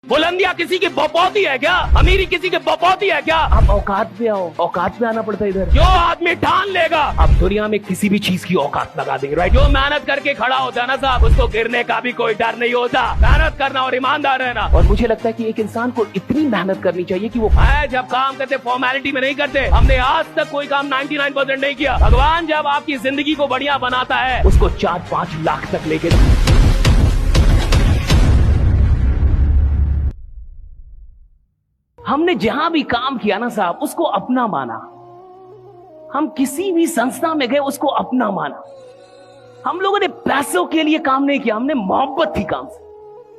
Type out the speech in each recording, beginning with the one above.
बुलंदियां किसी की बपौती है क्या? अमीरी किसी की बपौती है क्या? आप औकात पे आओ, औकात पे आना पड़ता है इधर। जो आदमी ठान लेगा अब दुनिया में किसी भी चीज की औकात लगा देंगे, राइट? जो मेहनत करके खड़ा होता है ना साहब, उसको गिरने का भी कोई डर नहीं होता। मेहनत करना और ईमानदार रहना। और मुझे लगता है कि एक इंसान को इतनी मेहनत करनी चाहिए कि वो जब काम करते फॉर्मेलिटी में नहीं करते। हमने आज तक कोई काम 99% नहीं किया। भगवान जब आपकी जिंदगी को बढ़िया बनाता है उसको 4-5 लाख तक लेके हमने जहां भी काम किया ना साहब, उसको अपना माना। हम किसी भी संस्था में गए, उसको अपना माना। हम लोगों ने पैसों के लिए काम नहीं किया, हमने मोहब्बत थी काम से।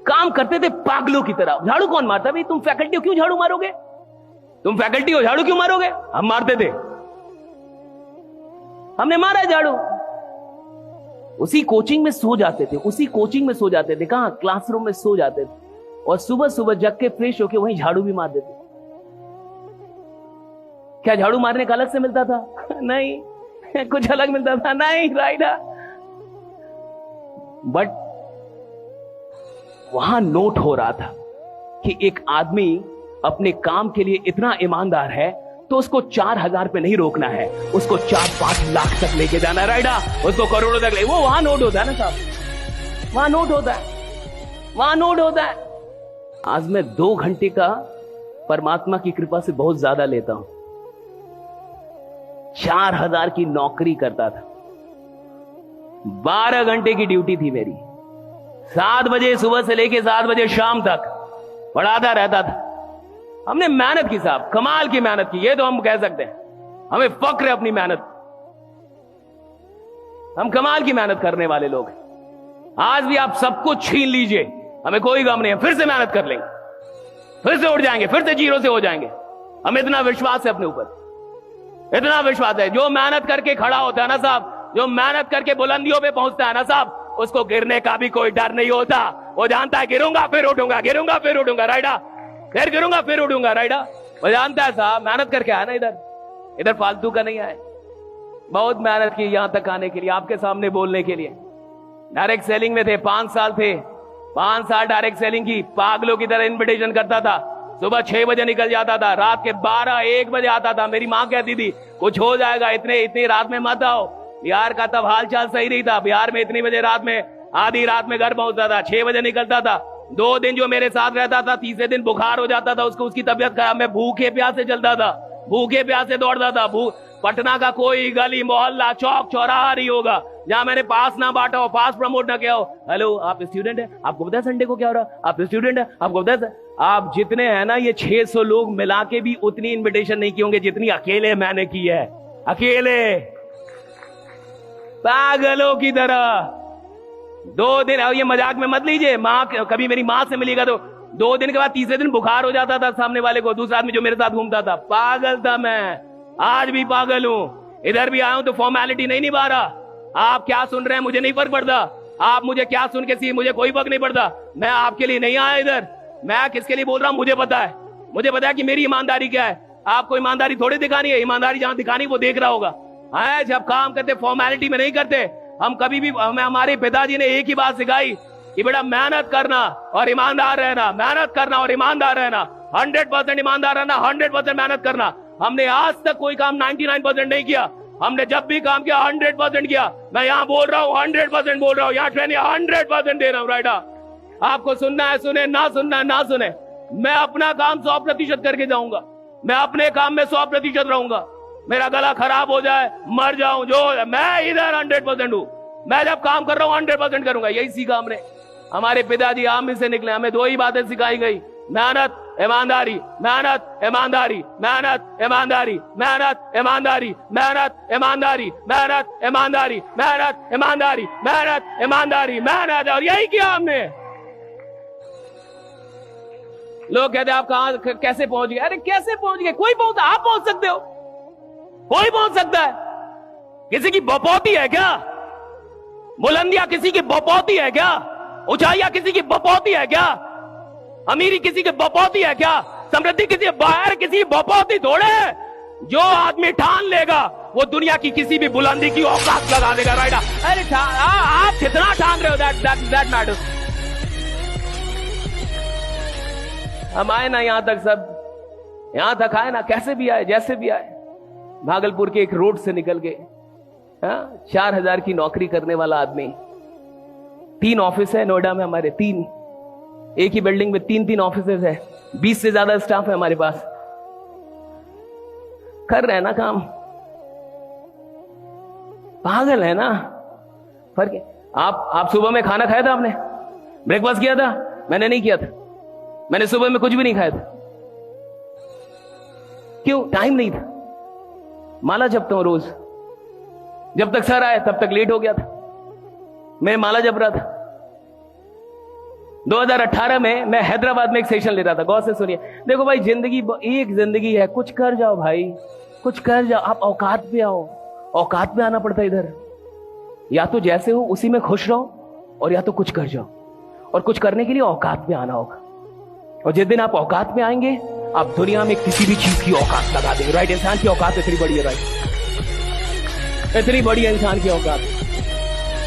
काम करते थे पागलों की तरह। झाड़ू कौन मारता? भाई तुम फैकल्टी हो, क्यों झाड़ू मारोगे? तुम फैकल्टी हो, झाड़ू क्यों मारोगे? हम मारते थे, हमने मारा झाड़ू। उसी कोचिंग में सो जाते थे, उसी कोचिंग में सो जाते थे। कहां? क्लासरूम में सो जाते थे। और सुबह सुबह जग के फ्रेश होके वहीं झाड़ू भी मार देते। क्या झाड़ू मारने का अलग से मिलता था? नहीं। कुछ अलग मिलता था? नहीं, राइट। बट वहां नोट हो रहा था कि एक आदमी अपने काम के लिए इतना ईमानदार है तो उसको 4,000 पे नहीं रोकना है, उसको 4-5 लाख तक लेके जाना है, राइडा? उसको करोड़ों तक ले। वो वहां नोट होता है ना साहब, वहां नोट होता है, वहां नोट होता है। आज मैं 2 घंटे का परमात्मा की कृपा से बहुत ज्यादा लेता हूं। 4,000 की नौकरी करता था, 12 घंटे की ड्यूटी थी मेरी। 7 बजे सुबह से लेके 7 बजे शाम तक पढ़ाता रहता था। हमने मेहनत की साहब, कमाल की मेहनत की, ये तो हम कह सकते हैं। हमें फक्र है अपनी मेहनत, हम कमाल की मेहनत करने वाले लोग हैं। आज भी आप सब कुछ छीन लीजिए, हमें कोई गम नहीं है, फिर से मेहनत कर लेंगे, फिर से उठ जाएंगे, फिर से जीरो से हो जाएंगे। हमें इतना विश्वास है अपने ऊपर, इतना विश्वास है। जो मेहनत करके खड़ा होता है ना साहब, जो मेहनत करके बुलंदियों पे पहुंचता है ना साहब, उसको गिरने का भी कोई डर नहीं होता। वो जानता है गिरूंगा फिर उठूंगा, गिरूंगा फिर उठूंगा, राइडा? फिर गिरूंगा फिर उठूंगा, राइडा? वो जानता है साहब, मेहनत करके आया ना इधर फालतू का नहीं आए। बहुत मेहनत की यहां तक आने के लिए, आपके सामने बोलने के लिए। डायरेक्ट सेलिंग में थे, 5 साल थे, 5 साल डायरेक्ट सेलिंग की। पागलों की तरह इन्विटेशन करता था। सुबह 6 बजे निकल जाता था, रात के 12-1 बजे आता था। मेरी मां कहती थी कुछ हो जाएगा, इतनी रात में मत आओ। बिहार का तब हाल चाल सही नहीं था। बिहार में इतनी बजे रात में, आधी रात में घर पहुंचता था, 6 बजे निकलता था। 2 दिन जो मेरे साथ रहता था, तीसरे दिन बुखार हो जाता था उसको, उसकी तबीयत खराब। मैं भूखे प्यासे चलता था, भूखे प्यासे दौड़ता था। पटना का कोई गली मोहल्ला चौक चौराहा नहीं होगा जहां मैंने पास ना बांटा हो, पास प्रमोट ना किया हो। हेलो, आप स्टूडेंट है? आपको पता है संडे को क्या हो रहा? आप स्टूडेंट है? आपको पता है? आप जितने हैं ना, ये 600 लोग मिला के भी उतनी इन्विटेशन नहीं की होंगे जितनी अकेले मैंने की है। अकेले पागलों की तरह 2 दिन। ये मजाक में मत लीजिए। माँ, कभी मेरी माँ से मिलेगा तो 2 दिन के बाद तीसरे दिन बुखार हो जाता था सामने वाले को, दूसरा आदमी जो मेरे साथ घूमता था। पागल था मैं, आज भी पागल हूं। इधर भी आया हूं तो फॉर्मेलिटी नहीं निभा रहा। आप क्या सुन रहे हैं मुझे नहीं फर्क पड़ता, आप मुझे क्या सुन के सी, मुझे कोई फर्क नहीं पड़ता। मैं आपके लिए नहीं आया इधर, मैं किसके लिए बोल रहा हूं मुझे पता है। मुझे पता है कि मेरी ईमानदारी क्या है। आपको ईमानदारी थोड़ी दिखानी है, ईमानदारी जहां दिखानी वो देख रहा होगा। जब काम करते फॉर्मेलिटी में नहीं करते। हम कभी भी, हमारे पिताजी ने एक ही बात सिखाई कि बेटा मेहनत करना और ईमानदार रहना, मेहनत करना और ईमानदार रहना, 100% ईमानदार रहना, 100% मेहनत करना। हमने आज तक कोई काम 99% नहीं किया। हमने जब भी काम किया 100% किया। मैं यहाँ बोल रहा हूँ 100% बोल रहा हूँ, यहाँ ट्रेनिंग 100% दे रहा हूँ, राइटा? आपको सुनना है सुने, ना सुनना है ना सुने। मैं अपना काम 100% करके जाऊंगा। मैं अपने काम में 100% रहूंगा। मेरा गला खराब हो जाए, मर जाऊं, जो मैं इधर 100% हूं। मैं जब काम कर रहा हूं 100% करूंगा। यही सीखा हमने, हमारे पिताजी आम से निकले। हमें 2 ही बातें सिखाई गई, मेहनत ईमानदारी, मेहनत ईमानदारी, मेहनत ईमानदारी, मेहनत ईमानदारी, मेहनत ईमानदारी, मेहनत ईमानदारी, मेहनत ईमानदारी, मेहनत ईमानदारी, मेहनत। और यही किया हमने। लोग कहते हैं आप कहां कैसे पहुंच गए? अरे कैसे पहुंच गए? कोई पहुंचा, आप पहुंच सकते हो, कोई पहुंच सकता है। किसी की बपौती है क्या? बुलंदियां किसी की बपौती है क्या? ऊंचाइयां किसी की बपौती है क्या? अमीरी किसी की बपौती है क्या? समृद्धि किसी बाहर किसी बपौती थोड़े है। जो आदमी ठान लेगा वो दुनिया की किसी भी बुलंदी की औकात लगा देगा, राइट? अरे आप कितना ठान रहे हो, दैट मैटर्स। हम आए ना यहां तक, सब यहां तक आए ना, कैसे भी आए, जैसे भी आए। भागलपुर के एक रोड से निकल के 4,000 की नौकरी करने वाला आदमी, 3 ऑफिस है नोएडा में हमारे, 3, एक ही बिल्डिंग में 3 ऑफिसेज है, 20 से ज्यादा स्टाफ है हमारे पास, कर रहे हैं ना काम। पागल है ना, फर्क है। आप सुबह में खाना खाया था, आपने ब्रेकफास्ट किया था? मैंने नहीं किया था, मैंने सुबह में कुछ भी नहीं खाया था। क्यों? टाइम नहीं था। माला जपता हूं रोज, जब तक सर आए तब तक लेट हो गया था, मैं माला जप रहा था। 2018 में मैं हैदराबाद में एक सेशन ले रहा था। गौर से सुनिए, देखो भाई, जिंदगी एक जिंदगी है, कुछ कर जाओ भाई, कुछ कर जाओ। आप औकात पे आओ, औकात पे आना पड़ता है इधर। या तो जैसे हो उसी में खुश रहो, और या तो कुछ कर जाओ, और कुछ करने के लिए औकात पे आना होगा। और जिस दिन आप औकात में आएंगे, आप दुनिया में किसी भी चीज की औकात लगा देंगे। राइट? इंसान की औकात इतनी बड़ी है, राइट, इतनी बड़ी है इंसान की औकात।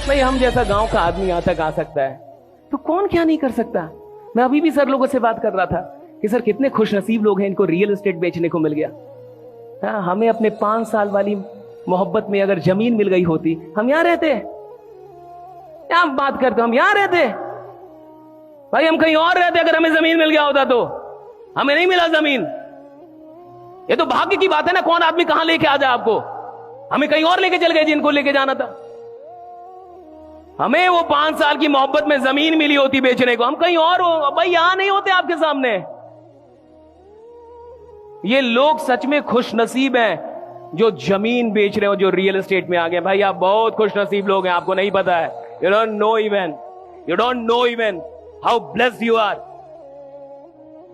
भाई हम जैसा गांव का आदमी यहां तक आ सकता है, तो कौन क्या नहीं कर सकता। मैं अभी भी सर लोगों से बात कर रहा था कि सर कितने खुशनसीब लोग हैं, इनको रियल एस्टेट बेचने को मिल गया। हमें अपने 5 साल वाली मोहब्बत में अगर जमीन मिल गई होती, हम यहां रहते। क्या बात करते, हम यहां रहते भाई, हम कहीं और रहते अगर हमें जमीन मिल गया होता तो। हमें नहीं मिला जमीन, ये तो भाग्य की बात है ना, कौन आदमी कहां लेके आ जाए आपको। हमें कहीं और लेके चल गए जिनको लेके जाना था। हमें वो 5 साल की मोहब्बत में जमीन मिली होती बेचने को, हम कहीं और हो भाई, यहां नहीं होते आपके सामने। ये लोग सच में खुश नसीब हैं जो जमीन बेच रहे हो, जो रियल एस्टेट में आ गए। भाई आप बहुत खुश नसीब लोग हैं, आपको नहीं पता है। You don't know even how blessed you are.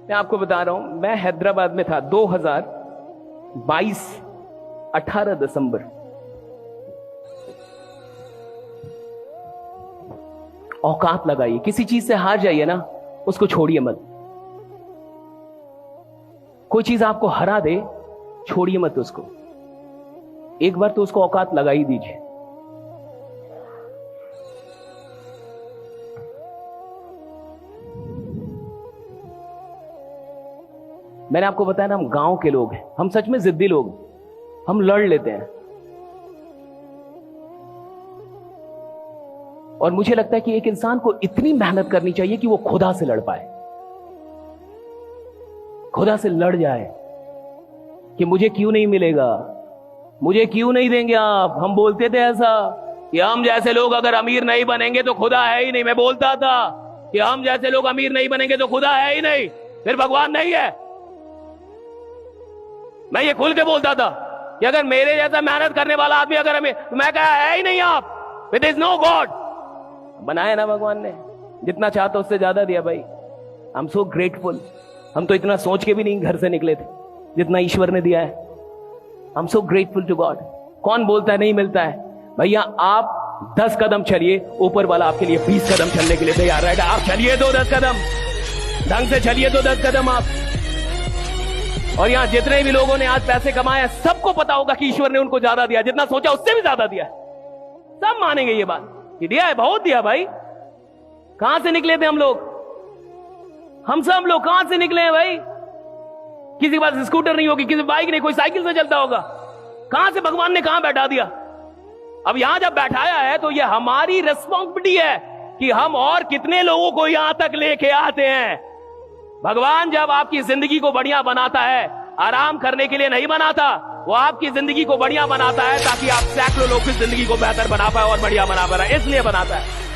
मैं आपको बता रहा हूं, मैं हैदराबाद में था 2022 18 दिसंबर। औकात लगाइए, किसी चीज से हार जाइए ना, उसको छोड़िए मत। कोई चीज आपको हरा दे, छोड़िए मत उसको, एक बार तो उसको औकात लगा ही दीजिए। मैंने आपको बताया ना, हम गांव के लोग हैं, हम सच में जिद्दी लोग, हम लड़ लेते हैं। और मुझे लगता है कि एक इंसान को इतनी मेहनत करनी चाहिए कि वो खुदा से लड़ पाए, खुदा से लड़ जाए कि मुझे क्यों नहीं मिलेगा, मुझे क्यों नहीं देंगे आप। हम बोलते थे ऐसा कि हम जैसे लोग अगर अमीर नहीं बनेंगे तो खुदा है ही नहीं। मैं बोलता था कि हम जैसे लोग अमीर नहीं बनेंगे तो खुदा है ही नहीं, फिर भगवान नहीं है। मैं ये खुल के बोलता था कि अगर मेरे जैसा मेहनत करने वाला आदमी अगर हमें, तो मैं कहा है ही नहीं आप, इट इज नो गॉड। बनाया ना भगवान ने, जितना चाहता उससे ज्यादा दिया भाई। आई एम सो ग्रेटफुल। हम तो इतना सोच के भी नहीं घर से निकले थे जितना ईश्वर ने दिया है। I am so grateful to God. कौन बोलता है नहीं मिलता है? भैया आप 10 कदम चलिए, ऊपर वाला आपके लिए 20 कदम चलने के लिए तैयार है। आप चलिए तो 10 कदम, ढंग से चलिए तो 10 कदम आप। और यहां जितने भी लोगों ने आज पैसे कमाए, सबको पता होगा कि ईश्वर ने उनको ज्यादा दिया, जितना सोचा उससे भी ज्यादा दिया। सब मानेंगे ये बात कि दिया है, बहुत दिया भाई। कहां से निकले थे हम लोग? हम सब लोग कहां से निकले हैं भाई? किसी के पास स्कूटर नहीं होगी, किसी बाइक नहीं, कोई साइकिल से चलता होगा। कहां से भगवान ने कहां बैठा दिया? अब यहां जब बैठाया है तो यह हमारी रिस्पॉन्सिबिलिटी है कि हम और कितने लोगों को यहां तक लेके आते हैं। भगवान जब आपकी जिंदगी को बढ़िया बनाता है, आराम करने के लिए नहीं बनाता, वो आपकी जिंदगी को बढ़िया बनाता है ताकि आप सैकड़ों लोगों की जिंदगी को बेहतर बना पाए और बढ़िया बना पाए, इसलिए बनाता है।